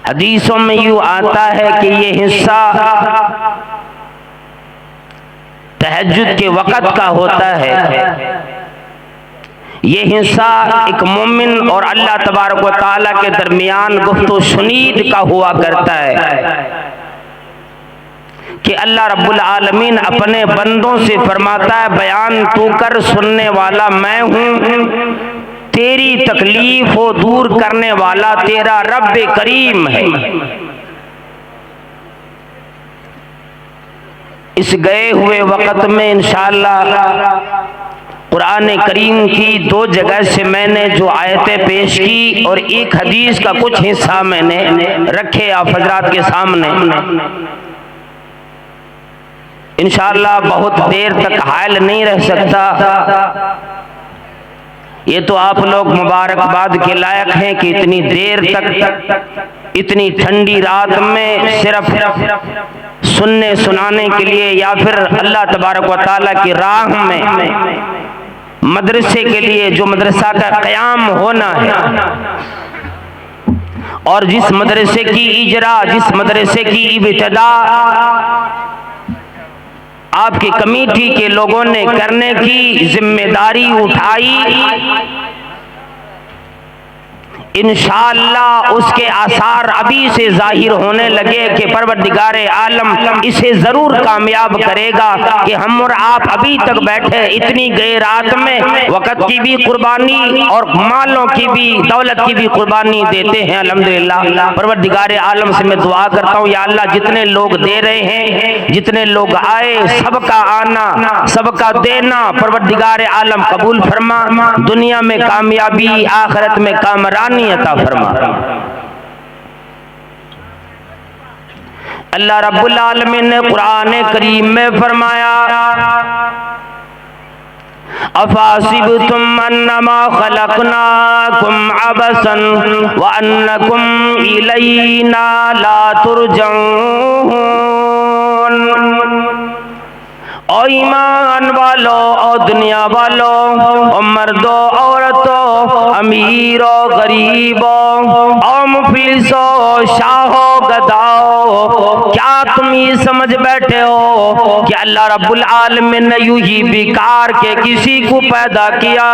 हदीसों में यूं आता है कि ये हिस्सा तहज्जुद के वक़्त का होता है। ये हिस्सा एक मोमिन और अल्लाह तबारक व तआला के दरमियान गुफ्तु शुनीद का हुआ करता है कि अल्लाह रब्बुल आलमीन अपने बंदों से फरमाता है, बयान तू कर, सुनने वाला मैं हूँ, तेरी तकलीफ को दूर करने वाला तेरा रब करीम है। इस गए हुए वक़्त में इंशाअल्लाह कुरान करीम की 2 जगह से मैंने जो आयतें पेश की और एक हदीस का कुछ हिस्सा मैंने रखे आप हजरात के सामने। इंशाअल्लाह बहुत देर तक हायल नहीं रह सकता। ये तो आप लोग मुबारकबाद के लायक हैं कि इतनी देर तक इतनी ठंडी रात में सिर्फ सुनने सुनाने के लिए या फिर अल्लाह तबारक व तआला की राह में मदरसे के लिए, जो मदरसा का क़याम होना है और जिस मदरसे की इजरा, जिस मदरसे की इब्तिदा आपकी कमेटी के लोगों ने करने की जिम्मेदारी उठाई, इंशाअल्लाह उसके आसार अभी से जाहिर होने लगे कि परवरदिगारे आलम इसे जरूर कामयाब करेगा कि हम और आप अभी तक बैठे इतनी गए रात में वक़्त की भी कुर्बानी और मालों की भी, दौलत की भी कुर्बानी देते हैं। अल्हम्दुलिल्लाह परवरदिगारे आलम से मैं दुआ करता हूँ, या अल्लाह जितने लोग दे रहे हैं, जितने लोग आए, सबका आना, सबका देना परवरदिगारे आलम कबूल फरमा, दुनिया में कामयाबी, आखिरत में कामरानी अता फरमा। अल्लाह रब्बुल आलमीन ने कुरान करीम में फरमाया, अफासिबतुम अन्नमा खलकनाकुम अबसन व अन्नकुम इलैना ला तुरजऊन। ओ ईमान वालो, और दुनिया वालों, और मर्दों औरतों, अमीरों गरीबों, और मुफलिसों शाहों गदाओं, क्या तुम ये समझ बैठे हो कि अल्लाह रब्बुल आलमीन ने यूं ही बेकार के किसी को पैदा किया?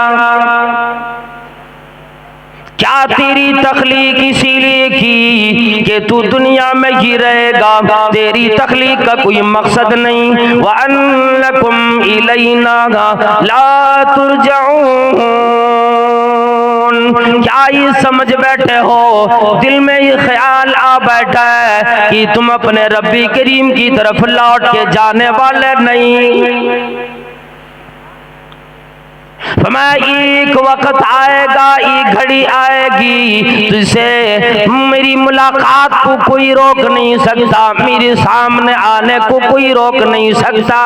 क्या तेरी तख्लीक इसीलिए की कि तू दुनिया में ही रहेगा? तेरी तख्लीक का कोई मकसद नहीं। व अन्नकुम इलैना ला तुरजऊन। क्या ये समझ बैठे हो, दिल में ये ख्याल आ बैठा है कि तुम अपने रब्बी करीम की तरफ लौट के जाने वाले नहीं? एक वक्त आएगा, एक घड़ी आएगी तुझसे मेरी मुलाकात को कोई रोक नहीं सकता, मेरे सामने आने को कोई रोक नहीं सकता।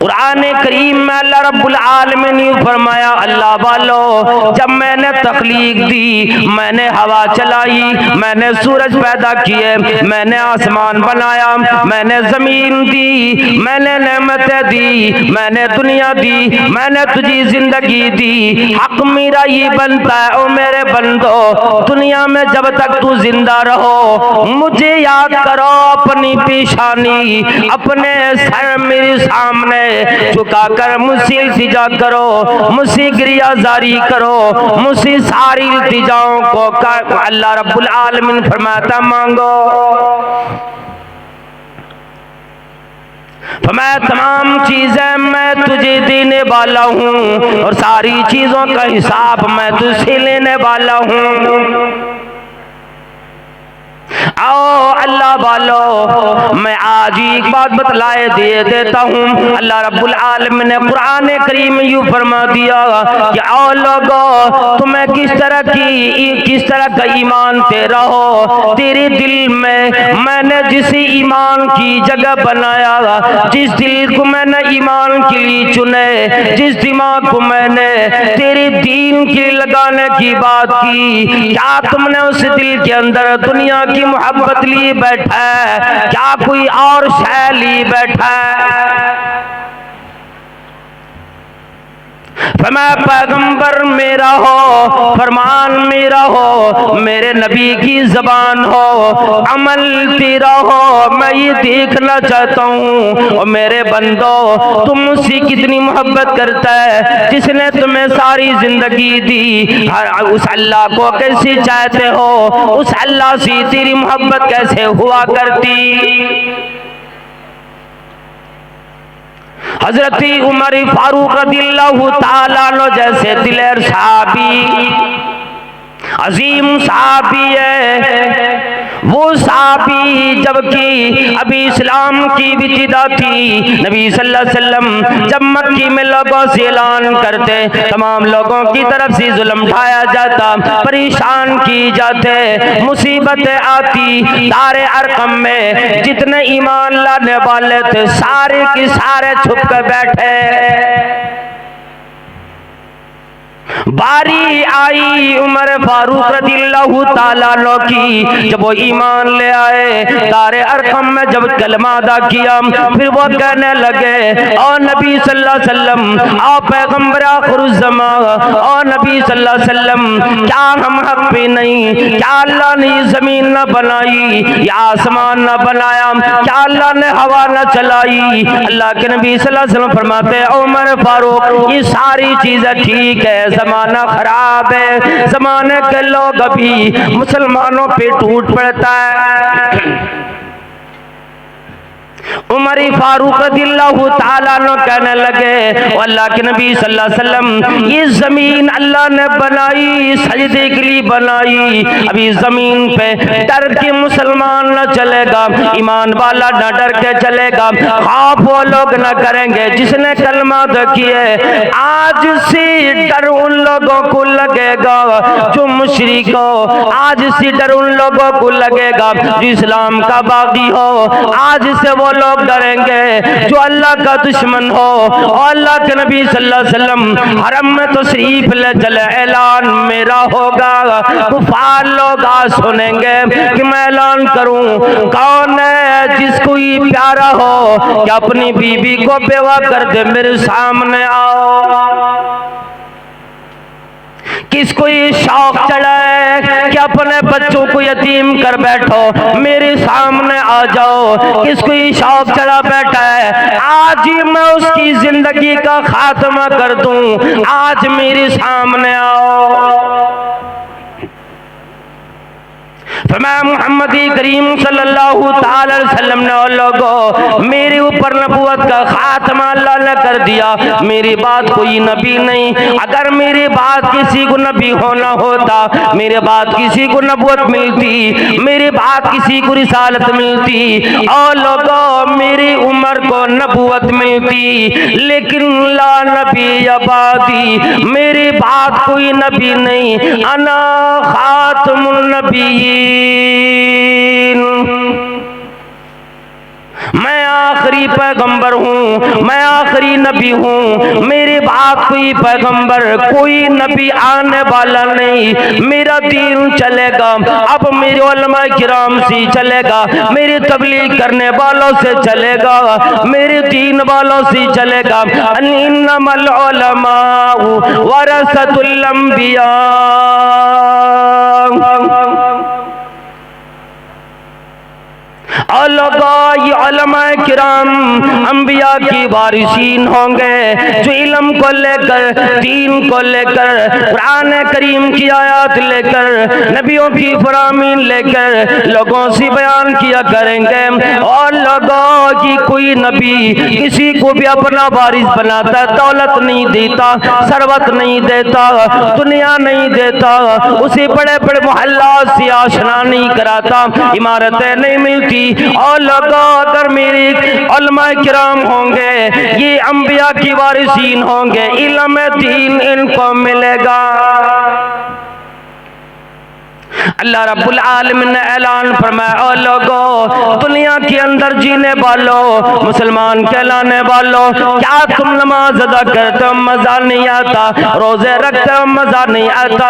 कुरान करीम में अल्लाह रब्बुल आलमीन ने फरमाया, अल्लाह वालों, जब मैंने तख्लीक दी, मैंने हवा चलाई, मैंने सूरज पैदा किए, मैंने आसमान बनाया, मैंने जमीन दी, मैंने नेमतें दी, मैंने दुनिया दी, मैंने तुझे जिंदगी दी। हक मेरा ये बनता है, ओ मेरे बंदो, दुनिया में जब तक तू जिंदा रहो मुझे याद करो, अपनी पेशानी, अपने सर मेरे सामने झुकाकर मुझसे इल्तिजा करो, मुझसे गिरिया जारी करो, मुझसे सारी इल्तिजाओं को अल्लाह रब्बुल आलमीन फरमाता मांगो। मैं तमाम चीजें मैं तुझे देने वाला हूँ और सारी चीजों का हिसाब मैं तुझसे लेने वाला हूँ। आओ अल्लाह वालों, मैं आज ही एक बात बतलाए दे देता हूँ। अल्लाह रब्बुल आलमीन ने कुरान करीम में यूँ फरमा दिया कि आओ लोगों, तुम्हें किस तरह का ईमान तेरा हो, तेरे दिल में मैंने जिस ईमान की जगह बनाया, जिस दिल को मैंने ईमान के लिए चुने, जिस दिमाग को मैंने तेरे दीन के लगाने की बात की, क्या तुमने उस दिल के अंदर दुनिया की मोहब्बत लिए बैठा है? क्या कोई और शय लिए बैठा है? फरमाया पैगंबर मेरा हो, फरमान मेरा हो, मेरे नबी की जबान हो, अमल तेरा हो, मैं ये देखना चाहता हूँ। और मेरे बंदो, तुम मुझसे कितनी मोहब्बत करता है जिसने तुम्हें सारी जिंदगी दी। उस अल्लाह को कैसे चाहते हो, उस अल्लाह से तेरी मोहब्बत कैसे हुआ करती। हजरत उमर फारूक रज़ियल्लाहु ताला अन्हु जैसे दिलेर साहबी, अजीम साहबी है, वो साहबी जबकि अभी इस्लाम की इब्तिदा थी, नबी सल्लल्लाहु अलैहि वसल्लम जब मक्की में लोगों से ऐलान करते, तमाम लोगों की तरफ से जुल्म ढाया जाता, परेशान की जाते, मुसीबतें आती, दारे अरकम में जितने ईमान लाने वाले थे सारे के सारे छुप कर बैठे। बारी आई उमर फारूक रज़ियल्लाहु ताला अन्हु की, जब वो ईमान ले आए, दारे अरकम में जब कलमा अदा किया, फिर वो कहने लगे और नबी सल्लल्लाहु अलैहि वसल्लम, आप पैगंबर आखिरुज़्ज़मा, और नबी सल्लल्लाहु अलैहि वसल्लम, क्या हम हक पे नहीं, क्या अल्लाह ने जमीन न बनाई या आसमान न बनाया, क्या अल्लाह ने हवा न चलाई। अल्लाह के नबी सल्लल्लाहु अलैहि वसल्लम फरमाते उमर फारूक, ये सारी चीजें ठीक है, जमाना खराब है, जमाने के लोग अभी मुसलमानों पे टूट पड़ता है। उमर फारूक रज़ियल्लाहु ताला अन्हु कहने लगे अल्लाह के नबी सल्लल्लाहु अलैहि वसल्लम, ये जमीन अल्लाह ने बनाई, सजदे के लिए बनाई, अभी जमीन पे डर के मुसलमान न चलेगा, ईमान वाला न डर के चलेगा, खौफ वो लोग न करेंगे जिसने कलमा तो किए। आज से डर उन लोगों को लगेगा जो मुशरिक हो, आज से डर उन लोगों को लगेगा जो इस्लाम का बागी हो, आज से वो लोग डरेंगे जो अल्लाह का दुश्मन हो। और अल्लाह के नबी सल्लल्लाहु अलैहि वसल्लम हरम में तशरीफ ले चले, ऐलान मेरा होगा, कुफार लोग आज सुनेंगे कि मैं ऐलान करूं, कौन है जिसको ये प्यारा हो कि अपनी बीबी को बेवा कर दे, मेरे सामने आओ। किसको ये शौक चढ़ा है कि अपने बच्चों को यतीम कर बैठो, मेरे सामने आ जाओ। किसको ये शौक चढ़ा बैठा है आज ही मैं उसकी जिंदगी का खात्मा कर दूं, आज मेरे सामने आओ। फरमाया मोहम्मद करीम सल्लल्लाहु ताला अलैहि वसल्लम ने, और लोगों मेरे ऊपर नबूवत का खात्मा अल्लाह ने कर दिया, मेरी बात कोई नबी नहीं, अगर मेरी बात किसी को नबी होना होता, मेरे बात किसी को नबूवत मिलती, मेरी बात किसी को रिसालत मिलती, और लोगों मेरी उम्र को नबूवत मिलती, लेकिन ला नबी अबादी, मेरी बात कोई नबी नहीं, अना खातमुन नबी, मैं आखिरी पैगंबर हूँ, मैं आखिरी नबी हूँ, मेरे बाद कोई पैगंबर कोई नबी आने वाला नहीं। मेरा दीन चलेगा अब मेरे उलमा किराम से चलेगा, मेरे तबलीग करने वालों से चलेगा, मेरे दीन वालों से चलेगा। इन्नमल उलमाउ वरसतुल अंबिया, ये उलमाए किराम अंबिया की वारिसीन होंगे जो इल्म को लेकर, दीन को लेकर, कुरान करीम की आयत लेकर, नबियों की फरामीन लेकर लोगों से बयान किया करेंगे। और लोगों की कोई नबी किसी को भी अपना वारिस बनाता, दौलत नहीं देता, सरवत नहीं देता, दुनिया नहीं देता, उसे बड़े बड़े मोहल्ला से आशना नहीं कराता, इमारतें नहीं मिलती। और लोगों अगर मेरे उलमाए किराम होंगे, ये अंबिया की वारिसीन होंगे, इल्म दीन इनको मिलेगा। अल्लाह रब्बुल आलमीन ने ऐलान फरमाया, ओ लोगो दुनिया के अंदर जीने वालों, मुसलमान कहलाने वालों, क्या तुम नमाज अदा करते हो मजा नहीं आता, रोजे रखते हो मजा नहीं आता,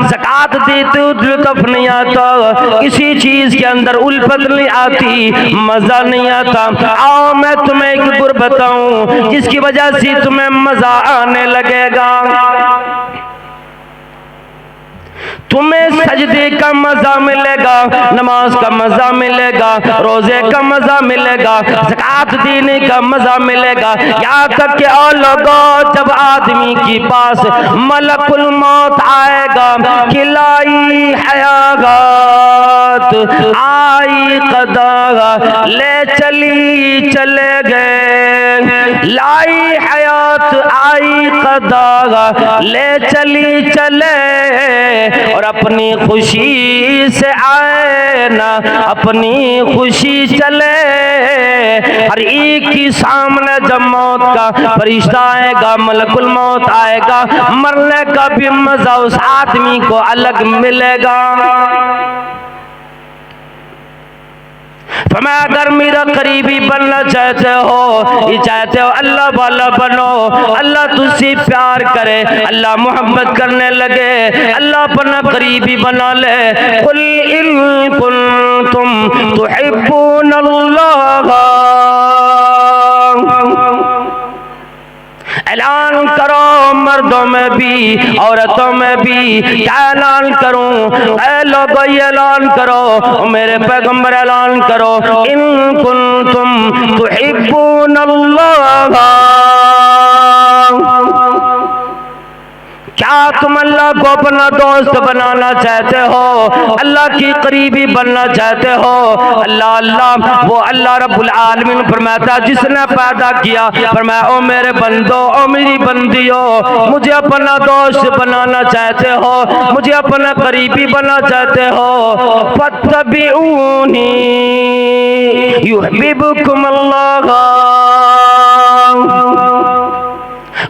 ज़कात देते हो दिलकफ नहीं आता, किसी चीज के अंदर उल्फत नहीं आती, मजा नहीं आता। आओ मैं तुम्हें एक गुर बताऊं जिसकी वजह से तुम्हें मजा आने लगेगा। तुम्हें सजदे का मजा मिलेगा, नमाज का मजा मिलेगा, रोजे का मजा मिलेगा, ज़कात देने का मजा मिलेगा। यहाँ तक कि और लोगों जब आदमी के पास मलकुल मौत आएगा, खिलाई हयात आई कदा ले चली चले गए, लाई हयात आई कदा ले चली चले, और अपनी खुशी से आए ना अपनी खुशी चले। हर एक के सामने जब मौत का फरिश्ता आएगा, मलकुल मौत आएगा, मरने का भी मजा उस आदमी को अलग मिलेगा। फरमाया अगर मेरा करीबी बनना चाहते हो, ये चाहते हो अल्लाह वाला बनो, अल्लाह तुझसे प्यार करे, अल्लाह मोहब्बत करने लगे, अल्लाह अपना करीबी बना ले। कुल इन कुंतुम तुहिब्बूनल्लाह, ऐलान करो मर्दों में भी औरतों में भी। क्या ऐलान करूं? ऐ लोगों ये ऐलान करो, मेरे पैगंबर ऐलान करो, इन कुंतुम तुहिब्बूनल्लाह, क्या तुम अल्लाह को अपना दोस्त बनाना चाहते हो, अल्लाह की करीबी बनना चाहते हो? अल्लाह अल्लाह वो अल्लाह रब्बुल आलमीन फरमाता जिसने पैदा किया, फरमाया ओ मेरे बंदो, ओ मेरी बंदियों, मुझे अपना दोस्त बनाना चाहते हो, मुझे अपना करीबी बनना चाहते हो, फत्तबिऊनी युहिब्बुकुमुल्लाह।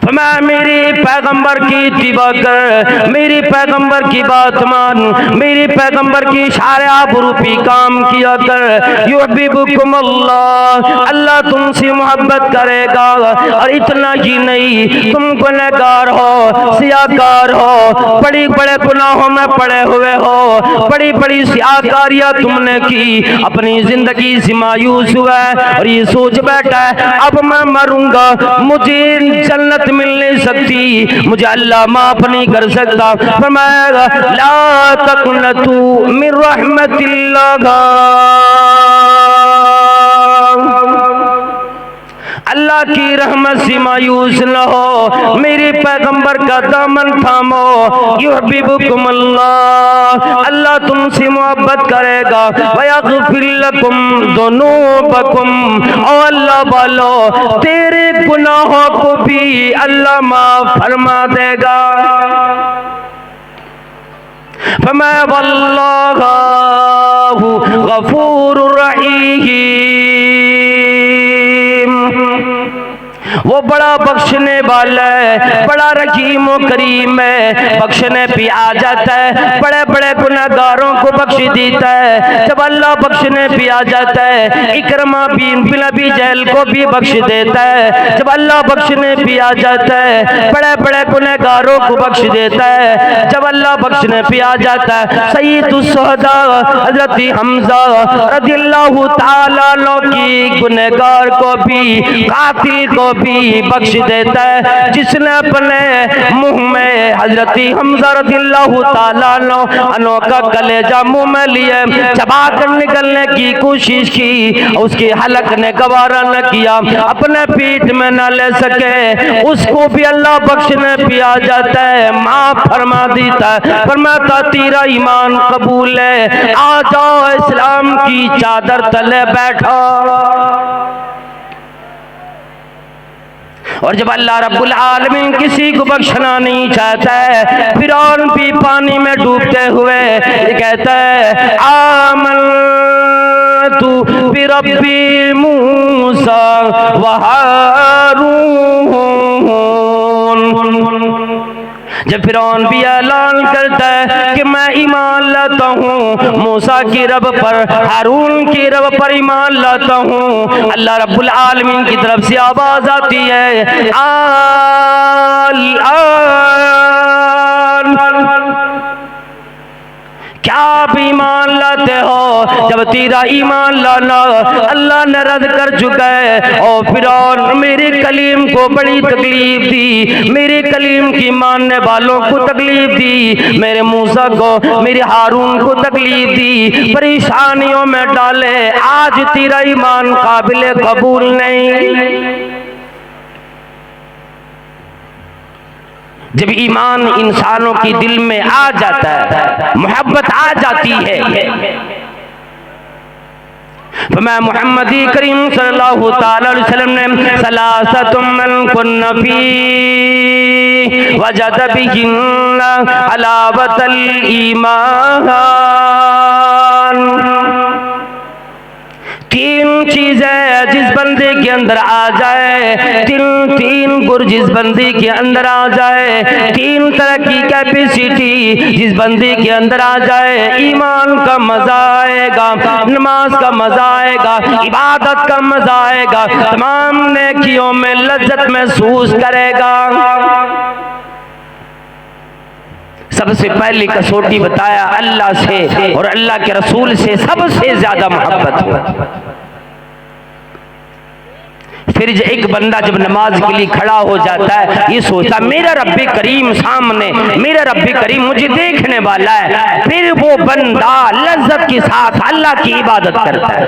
मैं मेरी पैगंबर की इत्तिबा कर, मेरी पैगंबर की बात मान, मेरी पैगंबर की इशारे आबरूपी काम किया कर। युहिब्बुकुमुल्लाह, अल्लाह तुमसे मोहब्बत करेगा। और इतना ही नहीं, तुम गुनहगार हो, सियाकार हो, बड़ी बड़े गुनाहों में पड़े हुए हो, बड़ी बड़ी सियाकारियां तुमने की, अपनी जिंदगी से मायूस हुआ और ये सोच बैठा है अब मैं मरूंगा, मुझे जन्नत मिल नहीं सकती, मुझे अल्लाह माफ नहीं कर सकता। फरमाया ला तक़नतू मिन रहमतिल्लाह, अल्लाह की रहमत से मायूस न हो, मेरे पैगंबर का दामन थामो। युहिब्बुकुमुल्लाह, अल्लाह तुमसे मोहब्बत करेगा। वयग़फ़िर लकुम ज़ुनूबकुम, और अल्लाह वालो तेरे गुनाहों को भी अल्लाह माफ फरमा देगा। फरमाया वल्लाहु गफूरुर रहीम, वो बड़ा बख्शने वाला है, बड़ा रहीम व करीम है, बख्शने भी आ जाता है, बड़े बड़े गुनहगारों को बख्श देता है। जब अल्लाह बख्शने भी आ जाता है, इकरमा बिन अबी जहल को भी बख्श देता है। जब अल्लाह बख्शने भी आ जाता है, बड़े बड़े गुनहगारों को बख्श देता है। जब अल्लाह बख्शने भी आ जाता है, सय्यदुश शुहदा हज़रत हमज़ा रज़ियल्लाहु ताला अन्हु की गुनहगार को भी, कातिल को भी बख्श देता है। जिसने अपने मुंह में हजरत हमज़ा रज़ियल्लाहु ताला अन्हु का कलेजा मुंह में लिए चबा कर निकलने की कोशिश की, उसकी हलक ने गवारा न किया, अपने पीठ में न ले सके, उसको भी अल्लाह बख्शने भी आ जाता है, माफ फरमा देता है। फरमाता तेरा ईमान कबूल है, आ जाओ इस्लाम की चादर तले बैठो। और जब अल्लाह रब्बुल आलमीन किसी को बख्शना नहीं चाहता है, फिरौन भी पानी में डूबते हुए कहता है आमनतु बिरब्बी मूसा व हारून। जब फिरौन भी ऐलान करता है कि मैं ईमान लाता हूँ मूसा की रब पर, हारून की रब पर ईमान लाता हूँ, अल्लाह रब्बुल आलमीन की तरफ से आवाज आती है क्या आप ईमान लाते हो? जब तेरा ईमान लाना अल्लाह ने रद्द कर चुका है। और फिरौन मेरे कलीम को बड़ी तकलीफ दी, मेरे कलीम की मानने वालों को तकलीफ दी, मेरे मूसा को, मेरे हारून को तकलीफ दी, परेशानियों में डाले, आज तेरा ईमान काबिल कबूल नहीं। जब ईमान इंसानों की दिल में आ जाता है, मोहब्बत आ जाती है, तो मैं मुहम्मदी करीम सल्लल्लाहु ताला अलैहि वसल्लम ने सलासतुम मन कुन्न फी वजद बिहिन्ना हलावतल ईमान, तीन चीजें जिस बंदे के अंदर आ जाए, तीन गुर जिस बंदे के अंदर आ जाए, तीन तरह की कैपेसिटी जिस बंदे के अंदर आ जाए, ईमान का मजा आएगा, नमाज का मजा आएगा, इबादत का मजा आएगा, तमाम नेकियों में लज्जत महसूस करेगा। सबसे पहली कसौटी बताया अल्लाह से और अल्लाह के रसूल से सबसे ज्यादा मोहब्बत हो। फिर एक बंदा जब नमाज के लिए खड़ा हो जाता है, ये सोचता मेरा रब्बे करीम सामने, मेरा रब्बे करीम मुझे देखने वाला है, फिर वो बंदा लज्जत के साथ अल्लाह की इबादत करता है।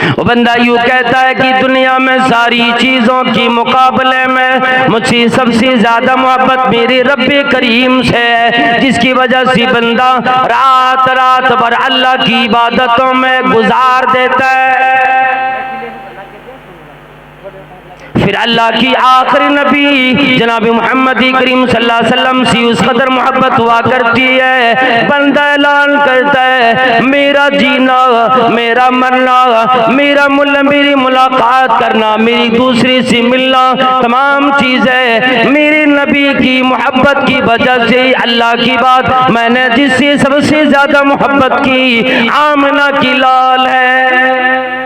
वो बंदा यूँ कहता है कि दुनिया में सारी चीज़ों के मुकाबले में मुझे सबसे ज़्यादा मोहब्बत मेरे रब्बे करीम से है, जिसकी वजह से बंदा रात रात भर अल्लाह की इबादतों में गुजार देता है। फिर अल्लाह की आखिरी नबी जनाब मोहम्मद करीम सल्लल्लाहु अलैहि वसल्लम से उस कदर मोहब्बत हुआ करती है, बंदा ऐलान करता है मेरा जीना, मेरा मरना, मेरी मुलाकात करना, मेरी दूसरी से मिलना, तमाम चीज़ें मेरे नबी की मोहब्बत की वजह से। अल्लाह की बात, मैंने जिससे सबसे ज़्यादा मोहब्बत की आमना की लाल है।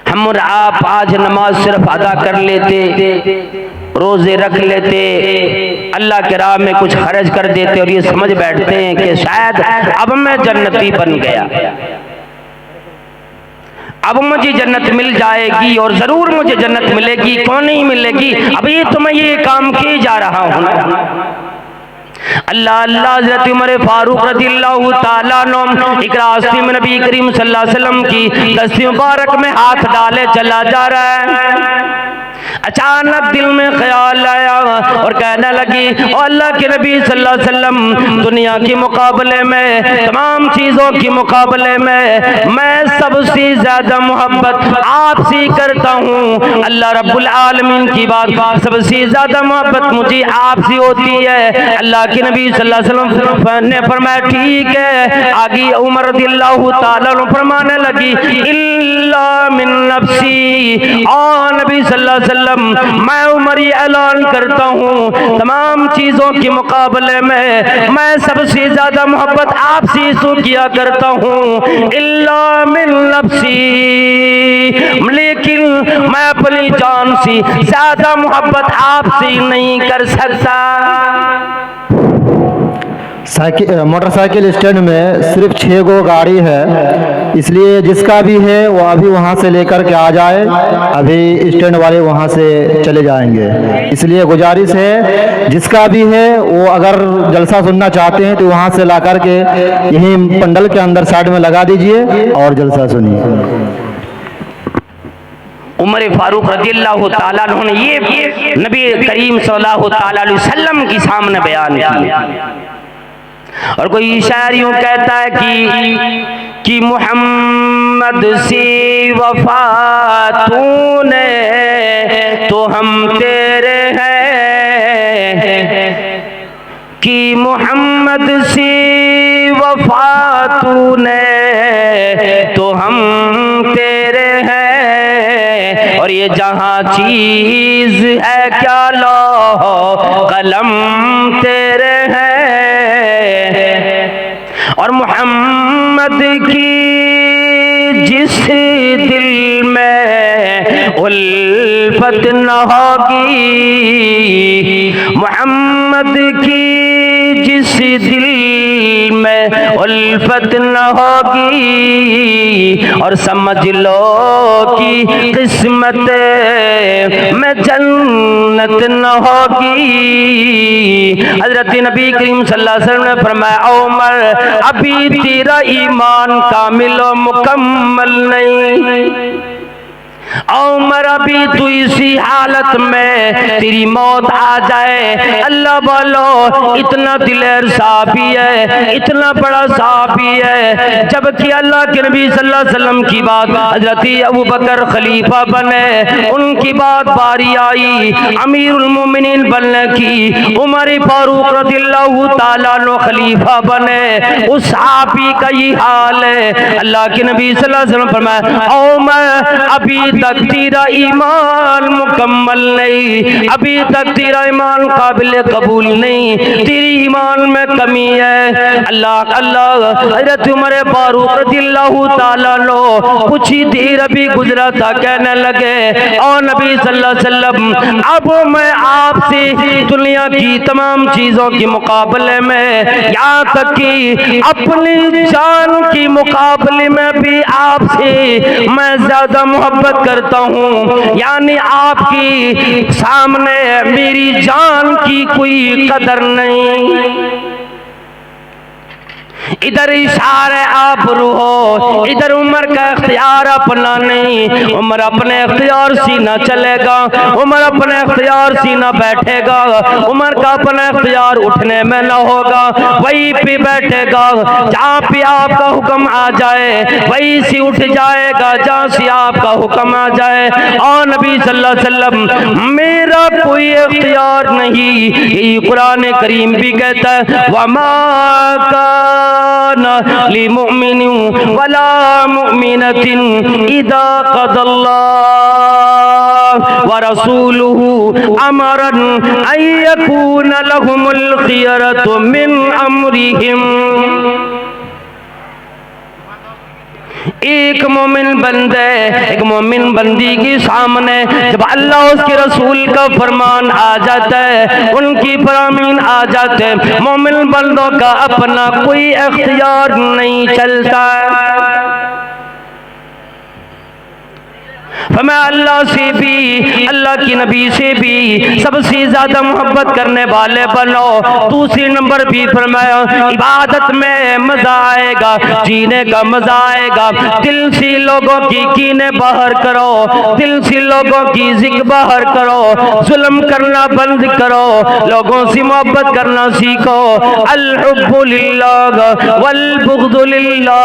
हम और आप आज नमाज सिर्फ अदा कर लेते, रोजे रख लेते, अल्लाह के राह में कुछ खर्च कर देते और ये समझ बैठते हैं कि शायद अब मैं जन्नती बन गया, अब मुझे जन्नत मिल जाएगी और जरूर मुझे जन्नत मिलेगी, क्यों नहीं मिलेगी, अभी तो मैं ये काम किए जा रहा हूँ। अल्लाह अल्लाह हज़रत उमर फारूक रज़ियल्लाहु ताला अन्हु एक रास्ते में नबी करीम सल्लल्लाहु अलैहि वसल्लम की दस्ती मुबारक में हाथ डाले चला जा रहा है। अचानक दिल में ख्याल आया और कहने लगी और अल्लाह के नबी सल्लल्लाहु अलैहि वसल्लम, दुनिया के मुकाबले में, तमाम चीज़ों के मुकाबले में मैं सबसे ज़्यादा मोहब्बत आपसे करता हूँ। अल्लाह रब्बुल आलमीन की बात, सबसे ज़्यादा मोहब्बत मुझे आपसे होती है। अल्लाह के नबी सल्लल्लाहु अलैहि वसल्लम ने फरमाया ठीक है। आगे उमर रज़ियल्लाहु ताला अन्हु फरमाने लगी इल्ला मिन नफ्सी, और नबी सल्लल्लाहु अलैहि वसल्लम मैं उमर ये ऐलान करता हूँ तमाम चीज़ों के मुकाबले में मैं सबसे ज़्यादा मोहब्बत आपसे सो किया करता हूँ इल्ला मिन नफ्सी, लेकिन मैं अपनी जान से ज़्यादा मोहब्बत आपसे नहीं कर सकता। मोटरसाइकिल स्टैंड में सिर्फ 6 गो गाड़ी है, इसलिए जिसका भी है वो अभी वहाँ से लेकर के आ जाए, अभी स्टैंड वाले वहाँ से चले जाएंगे। इसलिए गुजारिश है जिसका भी है वो अगर जलसा सुनना चाहते हैं तो वहाँ से ला कर के यहीं पंडल के अंदर साइड में लगा दीजिए और जलसा सुनिए। उमर फारूक रज़ियल्लाहु ताला अन्हु ने ये नबी करीम सल्लल्लाहु ताला अलैहि वसल्लम के सामने बयान किया। और कोई शायरियों कहता है कि मोहम्मद से वफा तूने तो हम तेरे हैं, कि मोहम्मद से वफा तूने तो हम तेरे हैं। और ये जहां चीज है क्या लो कलम तेरे हैं, और मोहम्मद की जिस दिल में उल्फत न होगी, मोहम्मद की जिस दिल में उल्फत न होगी, और समझ लो कि किस्मत में जन्नत न होगी। हजरत नबी करीम सल्लल्लाहु अलैहि वसल्लम ने फरमाया, उमर अभी तेरा ईमान कामिल और मुकम्मल नहीं, उमर अभी तू इसी हालत में तेरी मौत आ जाए। अल्लाह बोलो इतना दिलेर साहबी है, इतना बड़ा साहबी है, जबकि अल्लाह के नबी सल्लल्लाहु अलैहि वसल्लम की बात हजरत अबू बकर खलीफा बने, उनकी बात बारी आई अमीरुल मोमिनीन बनने की, उमर फारूक रज़ियल्लाहु ताला अन्हु खलीफा बने, उस साहबी का ये हाल है। अल्लाह के नबी सल्लल्लाहु अलैहि वसल्लम फरमाया, उमर अभी तक तेरा ईमान मुकम्मल नहीं, अभी तक तेरा ईमान काबिल कबूल नहीं, तेरी ईमान में कमी है। अल्लाह अल्लाह हज़रत उमर फारूक रज़ियल्लाहु ताला अन्हु कुछ ही देर अभी गुजरा था, कहने लगे और नबी सल्लल्लाहु अलैहि वसल्लम अब मैं आपसे दुनिया की तमाम चीजों के मुकाबले में, यहाँ तक कि अपनी जान की मुकाबले में भी आपसे मैं ज्यादा मोहब्बत करता हूँ, यानी आपकी सामने मेरी जान की कोई कदर नहीं। इधर इशारे आप रूहो, इधर उमर का इख्तियार अपना नहीं, उमर अपने इख्तियार सीना चलेगा, उमर अपने इख्तियार सीना बैठेगा, उमर का अपना इख्तियार उठने में न होगा, वहीं पे बैठेगा जहाँ पे आपका हुक्म आ जाए, वहीं से उठ जाएगा जहाँ से आपका हुक्म आ जाए। और नबी सल्लल्लाहु अलैहि वसल्लम मेरा कोई इख्तियार नहीं, ये कुरान करीम भी कहता है, वमा लिमुमिन वला मुमिनतिन इदा क़दल्लाहु व रसूलुहु अमरन अन यकून लहुमुल खियरतु मिन अमरिहिम। एक मोमिन बंदे एक मोमिन बंदी के सामने जब अल्लाह उसके रसूल का फरमान आ जाता है, उनकी फरमान आ जाते हैं, मोमिन बंदों का अपना कोई इख्तियार नहीं चलता है। मैं अल्लाह से भी, अल्लाह की नबी से भी सबसे ज्यादा मोहब्बत करने वाले बनो। दूसरी नंबर भी फरमाया, इबादत में मजा आएगा, जीने का मजा आएगा, दिल से लोगों की कीने बाहर करो, दिल से लोगों की जिक्र बाहर करो, जुल्म करना बंद करो, लोगों से मोहब्बत करना सीखो। अल हुब्बु लिल्लाह वल बुग़्दु लिल्लाह,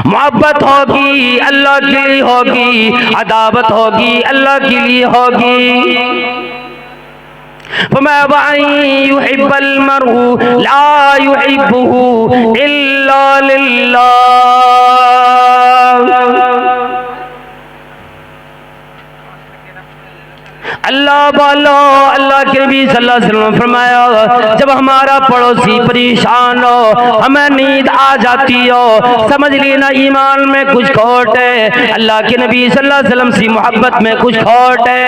मोहब्बत होगी अल्लाह के लिए होगी, अदावत होगी अल्लाह के लिए होगी। फमा युहिब्बुल मर'ु ला युहिब्बुहु इल्ला लिल्लाह। अल्लाह वालो, अल्लाह के नबी सल्लल्लाहु अलैहि वसल्लम फरमाया, जब हमारा पड़ोसी परेशान हो, हमें नींद आ जाती हो, समझ लेना ईमान में कुछ खोट है, अल्लाह के नबी सल्लल्लाहु अलैहि वसल्लम से मोहब्बत में कुछ खोट है।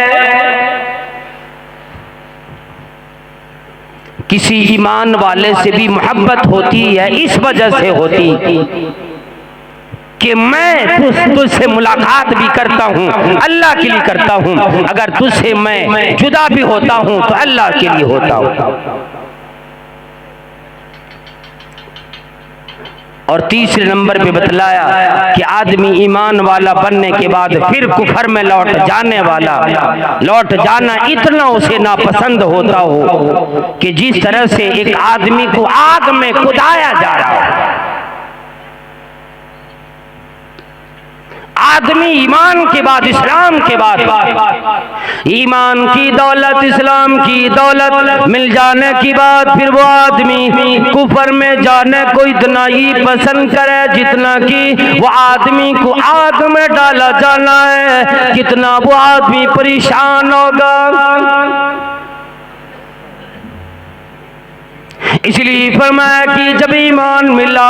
किसी ईमान वाले से भी मोहब्बत होती है, इस वजह से होती कि मैं तुझसे मुलाकात भी करता हूँ, अल्लाह के लिए करता हूँ, अगर तुझसे मैं जुदा भी होता हूँ तो अल्लाह के लिए होता हूँ। और तीसरे नंबर पे बतलाया कि आदमी ईमान वाला बनने के बाद फिर कुफर में लौट जाने वाला, लौट जाना इतना उसे नापसंद होता हो कि जिस तरह से एक आदमी को आग में कुदाया जा रहा है, आदमी ईमान के बाद, इस्लाम के बाद, ईमान की दौलत, इस्लाम की दौलत मिल जाने की बाद फिर वो आदमी कुफर में जाने को इतना ही पसंद करे जितना कि वो आदमी को आग में डाला जाना है, कितना वो आदमी परेशान होगा। इसलिए फरमाया कि जब ईमान मिला,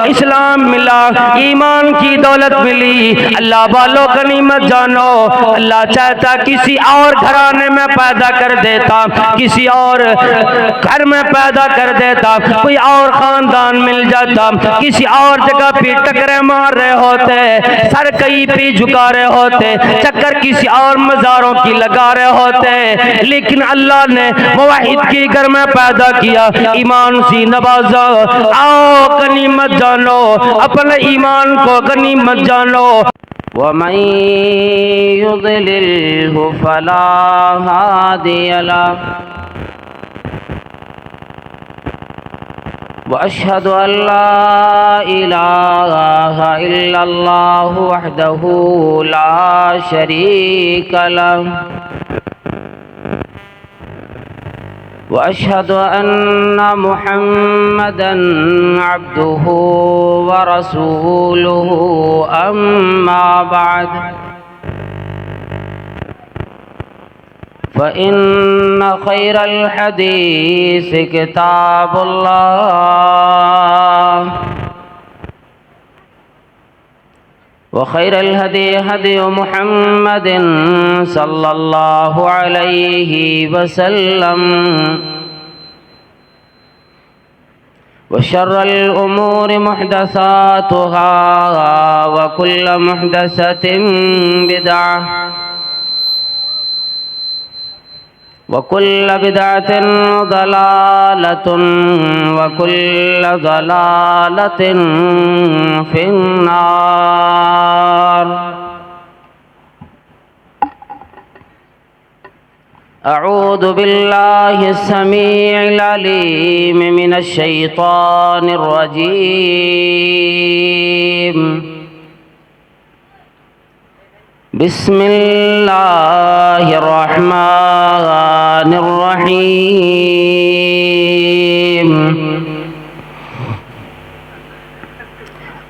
इस्लाम मिला, ईमान की दौलत मिली, अल्लाह वालों गनीमत जानो, अल्लाह चाहता किसी और घराने में पैदा कर देता, किसी और घर में पैदा कर देता, कोई और खानदान मिल जाता, किसी और जगह पे टकरे मार रहे होते, सर कहीं पे झुका रहे होते, चक्कर किसी और मज़ारों की लगा रहे होते, लेकिन अल्लाह ने मुवाहिद के घर में पैदा किया, ईमान से नवाजा। आओ गनीमत जानो, अपने ईमान को गनीमत जानो। वमन युद्लिल्हु फला हादिय लहु वअशहदु अल्ला इलाहा इल्लल्लाहु वहदहु ला शरीका लहु वअशहदु अन्ना मुहम्मदन अब्दुहु व रसूलुहु अम्मा बाद फ़इन्न खैरल हदीस किताबुल्लाह व खैरल हदी हदी मुहम्मदिन सल्लल्लाहु अलैहि वसल्लम व शर्रल उमूरि मुहदसातुहा व कुल्ल मुहदसतिन बिदअह व कुल्ल बिदअतिन दलालतुन व कुल्ल दलालतिन फिन्नार। अऊज़ु बिल्लाहि समीइल अलीम मिनश शैतानिर रजीम। बिस्मिल्लाहिर रहमानिर रहीम।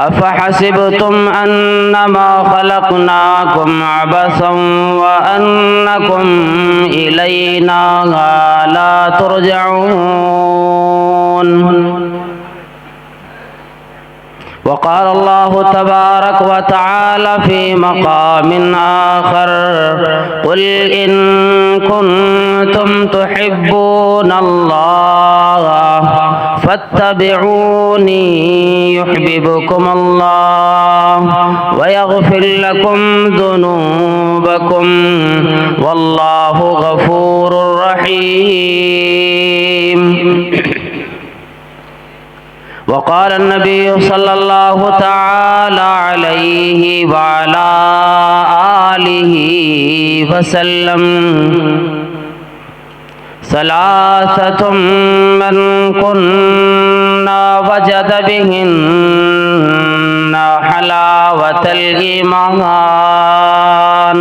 अफ़हसिबतुम अन्नमा ख़लक़नाकुम अबसन व अन्नकुम इलैना ला तुरजऊन। वक़ाल अल्लाहु तबारक व तआला फ़ी मक़ामिन आख़र क़ुल इन कुन्तुम तुहिब्बूनल्लाह फत्तबिऊनी युहब्बिबकुमुल्लाह व यग़फ़िर लकुम ज़ुनूबकुम वल्लाहु गफ़ूरुर रहीम। वक़ाल नबी सल्लल्लाहु तआला अलैहि व अला आलिहि वसल्लम सलासतुम मन कुन्ना वजद बिहिन्ना हलावतल ईमान।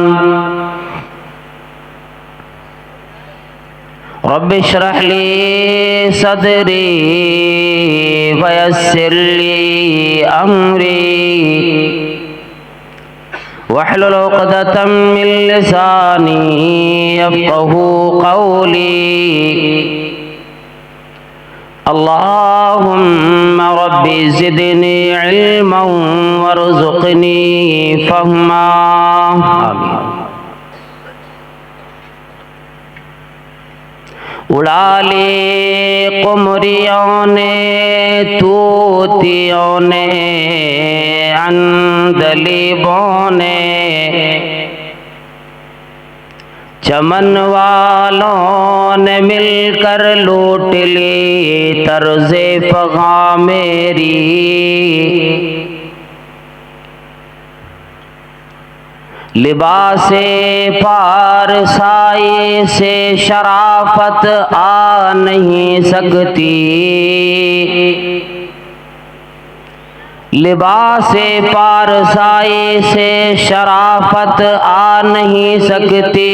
रब्बि इश्रह ली सदरी वयस्सिर ली अमरी वहलुल उक़दतम मिन लिसानी यफ़क़हू क़ौली। अल्लाहुम्मा रब्बि ज़िदनी इल्मन वरज़ुक़नी फ़हमा। आमीन। उड़ा ले कुमरियों ने तूतियों ने अंदलीबों ने चमन वालों ने मिलकर लूट ली तर्ज़े फ़ग़ा मेरी। लिबासे पारसाई से शराफत आ नहीं सकती, लिबासे पारसाई से शराफत आ नहीं सकती,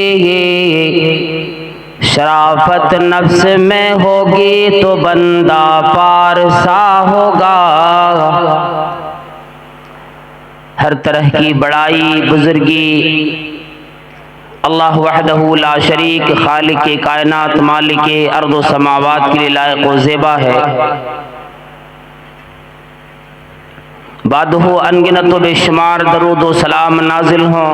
शराफत नफ्स में होगी तो बंदा पारसा होगा। हर तरह की बड़ाई बुजुर्गी अल्लाह वहदहू ला शरीक खालिक कायनात मालिक अर्द व समावात के लिए लायक व ज़ेबा है। बादहू अनगिनत व बेशुमार दरूद व सलाम नाजिल हों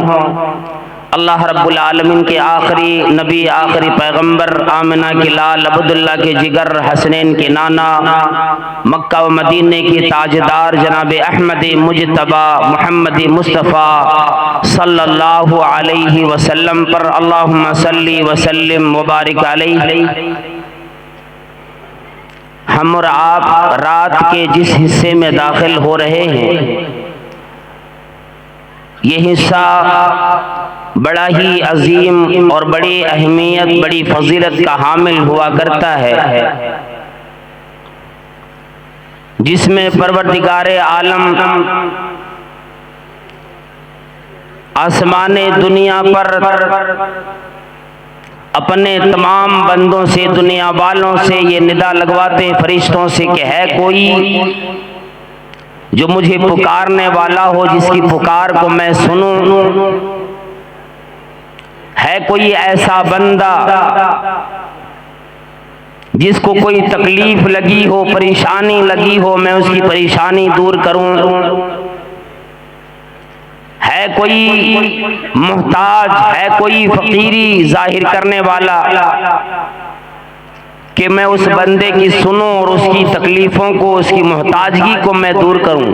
अल्लाह रब्बुल आलमीन के आखिरी नबी आखिरी पैगंबर आमिना के लाल अब्दुल्ला के जिगर हसनैन के नाना मक्का व मदीने के ताजदार जनाब अहमद मुजतबा मोहम्मद मुस्तफ़ा सल्लल्लाहु अलैहि वसल्लम पर अल्लाहुम्मा सल्ली व सल्लिम व बारिक अलैहि। हम और आप रात के जिस हिस्से में दाखिल हो रहे हैं, ये हिस्सा बड़ा ही अजीम और बड़ी अहमियत बड़ी फजीलत का हामिल हुआ करता है, जिसमें परवरदिगारे आलम आसमाने दुनिया पर अपने तमाम बंदों से दुनिया वालों से ये निदा लगवाते फरिश्तों से कि है कोई जो मुझे पुकारने वाला हो, जिसकी पुकार को मैं सुनूं। है कोई ऐसा बंदा जिसको कोई तकलीफ लगी हो, परेशानी लगी हो, मैं उसकी परेशानी दूर करूं। है कोई मुहताज, है कोई फकीरी जाहिर करने वाला कि मैं उस बंदे की सुनूं और उसकी तकलीफों को, उसकी मुहताजगी को मैं दूर करूं।